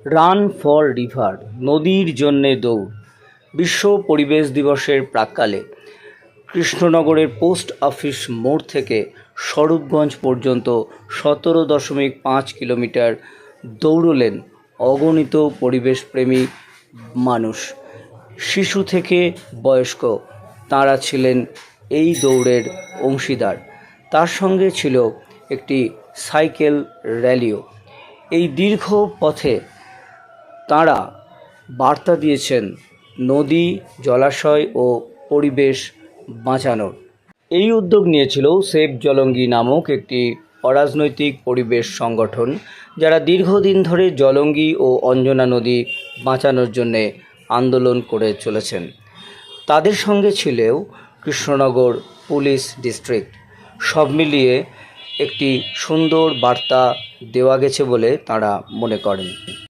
Run for river, নদীর জন্যে দৌড়। বিশ্ব পরিবেশ দিবসের প্রাক্কালে কৃষ্ণনগরের পোস্ট অফিস মোড় থেকে স্বরূপগঞ্জ পর্যন্ত 17.5 কিলোমিটার দৌড়লেন অগণিত পরিবেশপ্রেমী মানুষ। শিশু থেকে বয়স্ক তাঁরা ছিলেন এই দৌড়ের অংশীদার। তার সঙ্গে ছিল একটি সাইকেল র্যালিও। এই দীর্ঘ পথে তাঁরা বার্তা দিয়েছেন নদী, জলাশয় ও পরিবেশ বাঁচানোর। এই উদ্যোগ নিয়েছিল সেভ জলঙ্গি নামক একটি অরাজনৈতিক পরিবেশ সংগঠন, যারা দীর্ঘদিন ধরে জলঙ্গি ও অঞ্জনা নদী বাঁচানোর জন্যে আন্দোলন করে চলেছেন। তাদের সঙ্গে ছিলেও কৃষ্ণনগর পুলিশ ডিস্ট্রিক্ট। সব মিলিয়ে একটি সুন্দর বার্তা দেওয়া গেছে বলে তাঁরা মনে করেন।